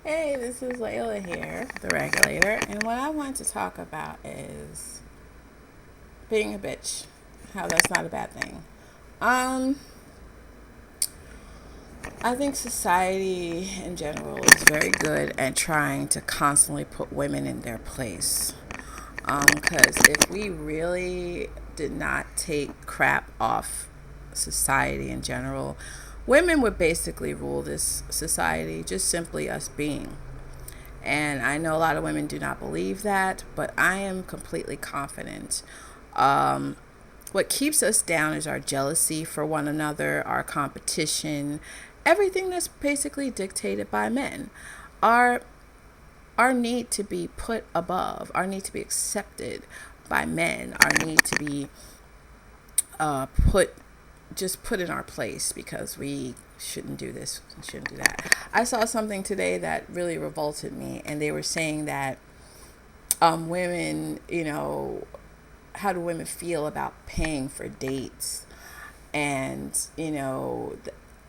Hey, this is Layla here, the regulator, and what I want to talk about is being a bitch. How that's not a bad thing. Um, I think society in general is very good at trying to constantly put women in their place. Because if we really did not take crap off society in general, women would basically rule this society, just simply us being. And I know a lot of women do not believe that, but I am completely confident. Um, what keeps us down is our jealousy for one another, our competition, everything that's basically dictated by men. Our our need to be put above, our need to be accepted by men, our need to be put just put in our place because we shouldn't do this and shouldn't do that. I saw something today that really revolted me, and they were saying that women, how do women feel about paying for dates? And,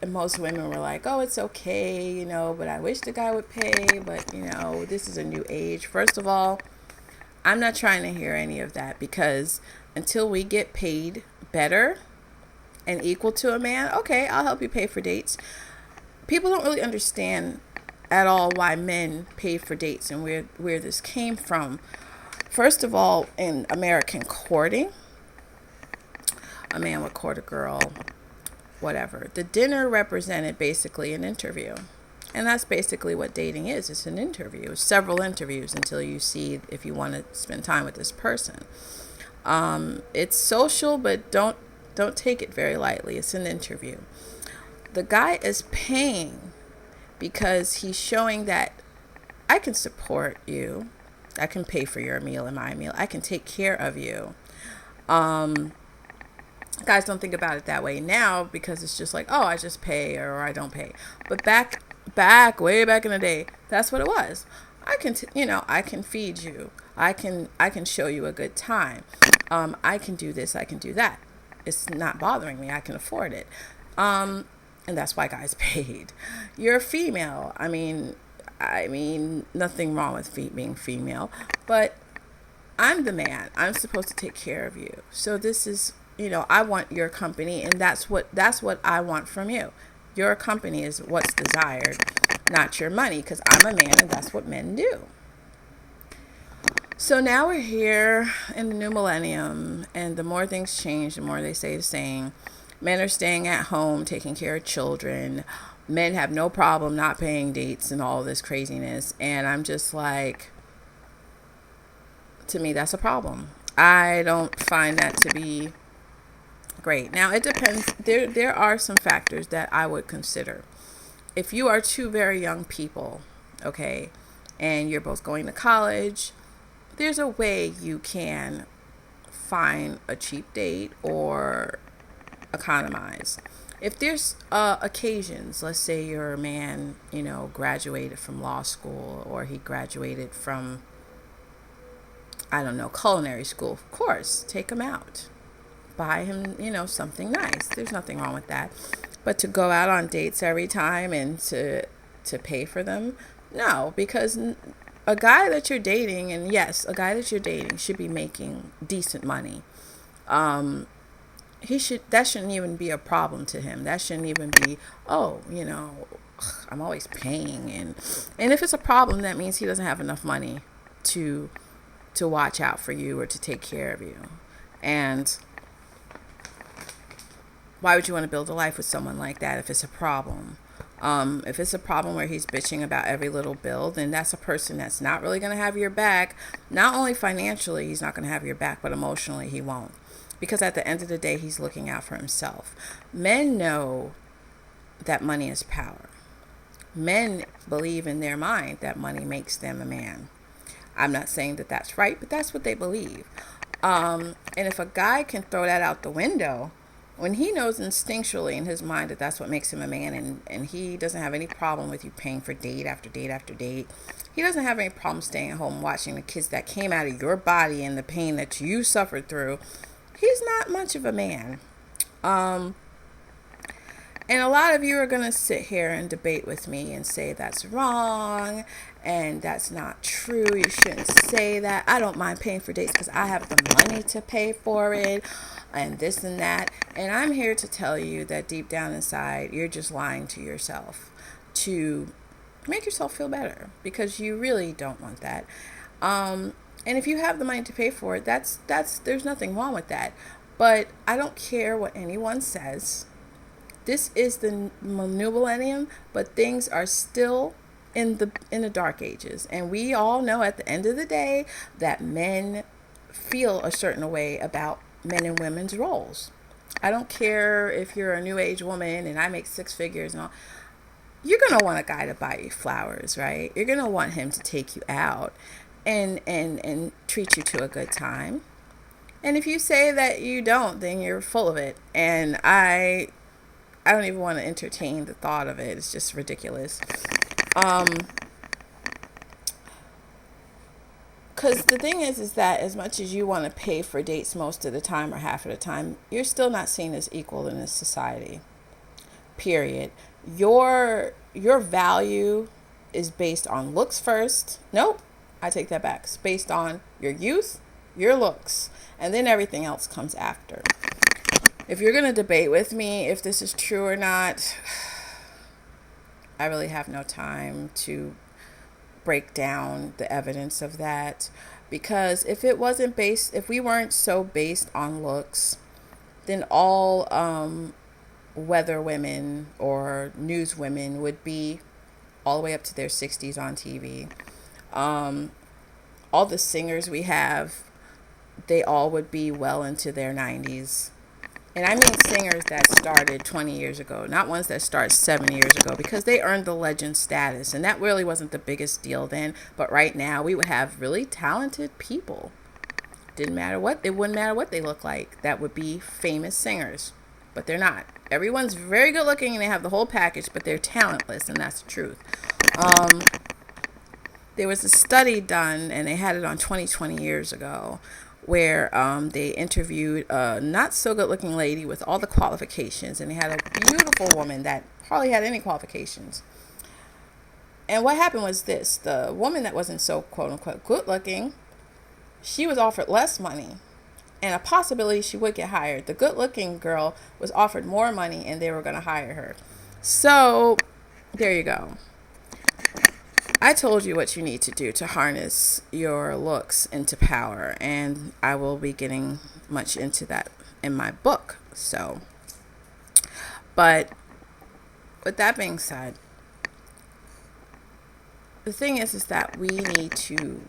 most women were like, oh, it's okay, but I wish the guy would pay, but, this is a new age. First of all, I'm not trying to hear any of that because until we get paid better and equal to a man, okay, I'll help you pay for dates. People don't really understand at all why men paid for dates and where this came from. First of all, in American courting, a man would court a girl, whatever. The dinner represented basically an interview. And that's basically what dating is. It's an interview, several interviews until you see if you want to spend time with this person. It's social, but don't take it very lightly. It's an interview. The guy is paying because he's showing that I can support you. I can pay for your meal and my meal. I can take care of you. Um, Guys don't think about it that way now because it's just like, oh, I just pay or I don't pay. But way back in the day, that's what it was. I can feed you. I can show you a good time. I can do this. I can do that. It's not bothering me. I can afford it. And that's why guys paid. You're a female. I mean, nothing wrong with being female, but I'm the man. I'm supposed to take care of you. So this is, I want your company, and that's what I want from you. Your company is what's desired, not your money, because I'm a man, and that's what men do. So now we're here in the new millennium, and the more things change, the more they say the same. Men are staying at home, taking care of children. Men have no problem not paying dates and all this craziness. And I'm just like, to me, that's a problem. I don't find that to be great. Now, it depends. There are some factors that I would consider. If you are two very young people, okay, and you're both going to college, there's a way you can find a cheap date or economize. If there's occasions, let's say you're a man, graduated from law school or he graduated from, I don't know, culinary school, of course, take him out. Buy him, something nice. There's nothing wrong with that. But to go out on dates every time and to pay for them, no, because a guy that you're dating, and yes, a guy that you're dating should be making decent money. Um, that shouldn't even be a problem to him. That shouldn't even be, oh, I'm always paying, and if it's a problem, that means he doesn't have enough money to watch out for you or to take care of you. And why would you want to build a life with someone like that if it's a problem? If it's a problem where he's bitching about every little bill, then that's a person that's not really going to have your back. Not only financially, he's not going to have your back, but emotionally, he won't. Because at the end of the day, he's looking out for himself. Men know that money is power. Men believe in their mind that money makes them a man. I'm not saying that that's right, but that's what they believe. And if a guy can throw that out the window, when he knows instinctually in his mind that that's what makes him a man, and he doesn't have any problem with you paying for date after date after date, he doesn't have any problem staying at home watching the kids that came out of your body and the pain that you suffered through, he's not much of a man. And a lot of you are going to sit here and debate with me and say that's wrong and that's not true. You shouldn't say that. I don't mind paying for dates because I have the money to pay for it and this and that. And I'm here to tell you that deep down inside, you're just lying to yourself to make yourself feel better, because you really don't want that. And if you have the money to pay for it, that's there's nothing wrong with that. But I don't care what anyone says. This is the new millennium, but things are still in the dark ages, and we all know at the end of the day that men feel a certain way about men and women's roles. I don't care if you're a new age woman and I make six figures and all. You're gonna want a guy to buy you flowers, right? You're gonna want him to take you out and treat you to a good time. And if you say that you don't, then you're full of it. And I don't even want to entertain the thought of it. It's just ridiculous. Because the thing is that as much as you want to pay for dates most of the time or half of the time, you're still not seen as equal in this society. Period. Your value is based on looks first. Nope, I take that back. It's based on your youth, your looks, and then everything else comes after. If you're going to debate with me if this is true or not, I really have no time to break down the evidence of that, because if we weren't so based on looks, then all weather women or news women would be all the way up to their 60s on TV. All the singers we have, they all would be well into their 90s. And I mean singers that started 20 years ago, not ones that started 7 years ago, because they earned the legend status. And that really wasn't the biggest deal then. But right now, we would have really talented people. It wouldn't matter what they look like. That would be famous singers. But they're not. Everyone's very good looking and they have the whole package, but they're talentless, and that's the truth. There was a study done, and they had it on 20 years ago, where they interviewed a not so good looking lady with all the qualifications, and they had a beautiful woman that hardly had any qualifications. And what happened was this: the woman that wasn't so quote unquote good looking, she was offered less money and a possibility she would get hired. The good looking girl was offered more money and they were going to hire her. So there you go. I told you what you need to do to harness your looks into power, and I will be getting much into that in my book. So, but with that being said, the thing is that we need to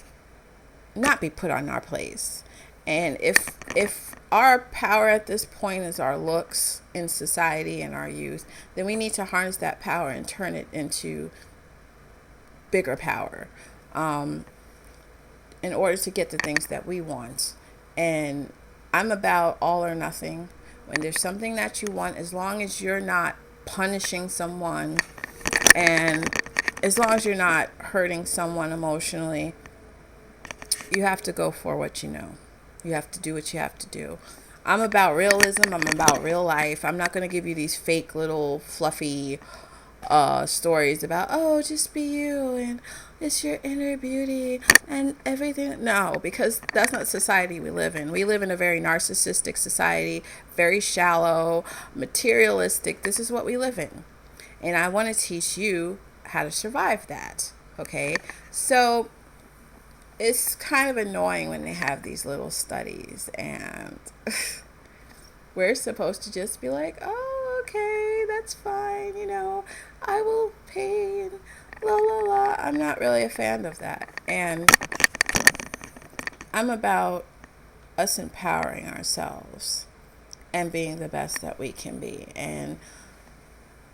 not be put on our place. And if our power at this point is our looks in society and our youth, then we need to harness that power and turn it into bigger power in order to get the things that we want. And I'm about all or nothing. When there's something that you want, as long as you're not punishing someone and as long as you're not hurting someone emotionally, you have to go for what you know. You have to do what you have to do. I'm about realism. I'm about real life. I'm not going to give you these fake little fluffy stories about, oh, just be you and it's your inner beauty and everything. No, because that's not the society we live in. We live in a very narcissistic society, very shallow, materialistic. This is what we live in. And I want to teach you how to survive that. Okay? So it's kind of annoying when they have these little studies and we're supposed to just be like, oh, okay, that's fine, I will pay and la la la. I'm not really a fan of that. And I'm about us empowering ourselves and being the best that we can be. And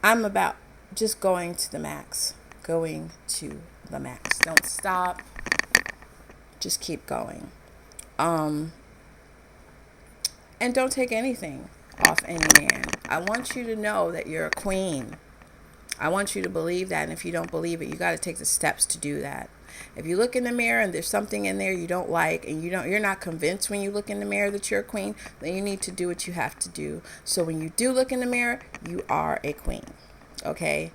I'm about just going to the max. Going to the max. Don't stop. Just keep going. And don't take anything off any man. I want you to know that you're a queen. I want you to believe that. And if you don't believe it, you got to take the steps to do that. If you look in the mirror and there's something in there you don't like, and you're not convinced when you look in the mirror that you're a queen, then you need to do what you have to do. So when you do look in the mirror, you are a queen. Okay?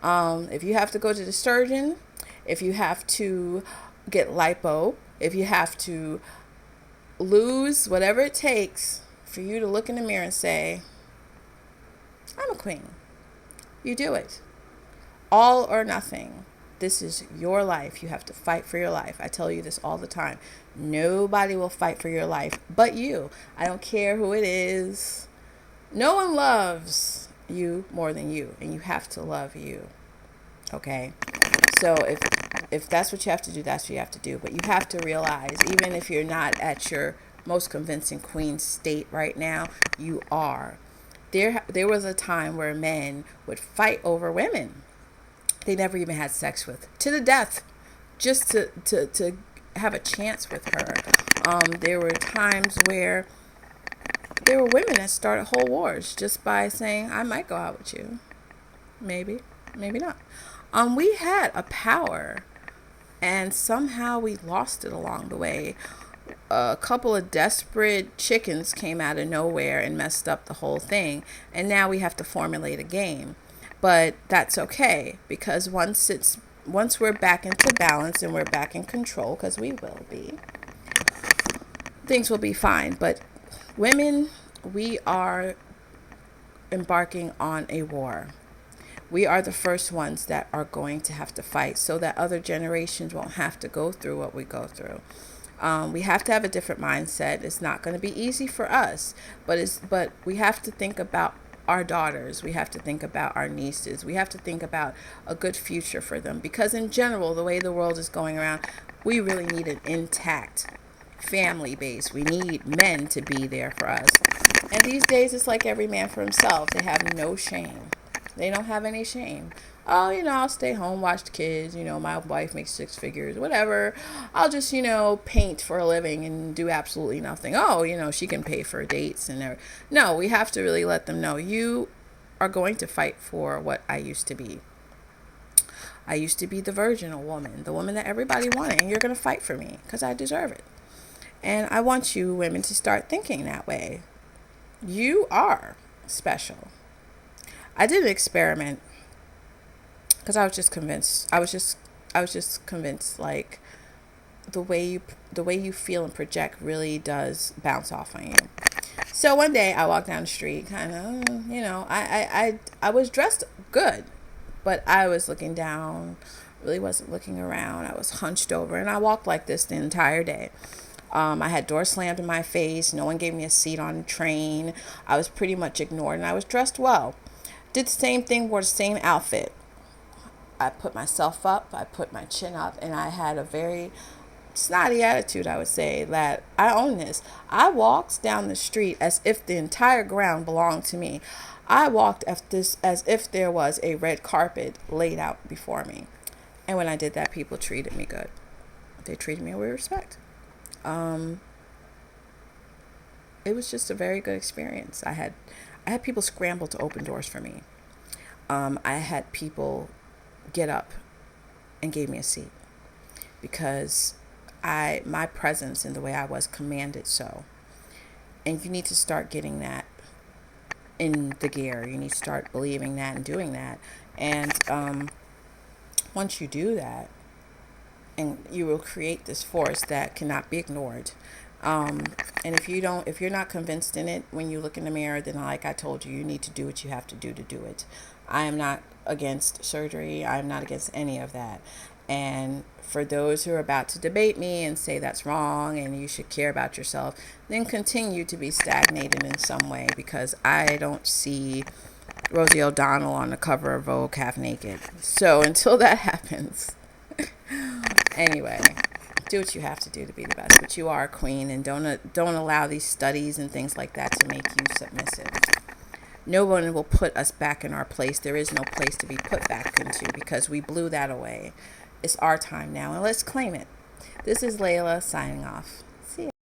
If you have to go to the surgeon, if you have to get lipo, if you have to lose whatever it takes for you to look in the mirror and say, I'm a queen. You do it. All or nothing. This is your life. You have to fight for your life. I tell you this all the time. Nobody will fight for your life but you. I don't care who it is. No one loves you more than you, and you have to love you. Okay? So if that's what you have to do, that's what you have to do. But you have to realize, even if you're not at your most convincing queen state right now, you are. There was a time where men would fight over women they never even had sex with, to the death, just to have a chance with her. There were times where there were women that started whole wars just by saying, I might go out with you. Maybe, maybe not. We had a power, and somehow we lost it along the way. A couple of desperate chickens came out of nowhere and messed up the whole thing, and now we have to formulate a game. But that's okay, because once we're back into balance and we're back in control, because we will be, things will be fine. But women, we are embarking on a war. We are the first ones that are going to have to fight so that other generations won't have to go through what we go through. We have to have a different mindset. It's not going to be easy for us, but we have to think about our daughters. We have to think about our nieces. We have to think about a good future for them, because in general, the way the world is going around, we really need an intact family base. We need men to be there for us. And these days, it's like every man for himself. They have no shame. They don't have any shame. Oh, I'll stay home, watch the kids. My wife makes 6 figures, whatever. I'll just, paint for a living and do absolutely nothing. Oh, she can pay for dates and everything. No, we have to really let them know, you are going to fight for what I used to be. I used to be the virginal woman, the woman that everybody wanted, and you're going to fight for me because I deserve it. And I want you women to start thinking that way. You are special. I did an experiment because I was just convinced. I was just convinced, like, the way you feel and project really does bounce off on you. So one day I walked down the street, kind of, I was dressed good, but I was looking down, really wasn't looking around. I was hunched over, and I walked like this the entire day. I had doors slammed in my face. No one gave me a seat on the train. I was pretty much ignored, and I was dressed well. Did the same thing, wore the same outfit. I put myself up, I put my chin up, and I had a very snotty attitude, I would say, that I own this. I walked down the street as if the entire ground belonged to me. I walked as if there was a red carpet laid out before me. And when I did that, people treated me good. They treated me with respect. It was just a very good experience. I had people scramble to open doors for me. I had people get up and gave me a seat because my presence and the way I was commanded so. And you need to start getting that in the gear. You need to start believing that and doing that. And once you do that, and you will create this force that cannot be ignored. And if you're not convinced in it when you look in the mirror, then like I told you, you need to do what you have to do it. I am not against surgery. I'm not against any of that. And for those who are about to debate me and say that's wrong and you should care about yourself, then continue to be stagnated in some way, because I don't see Rosie O'Donnell on the cover of Vogue half naked. So until that happens, anyway, do what you have to do to be the best. But you are a queen, and don't allow these studies and things like that to make you submissive. No one will put us back in our place. There is no place to be put back into because we blew that away. It's our time now, and let's claim it. This is Layla signing off. See ya.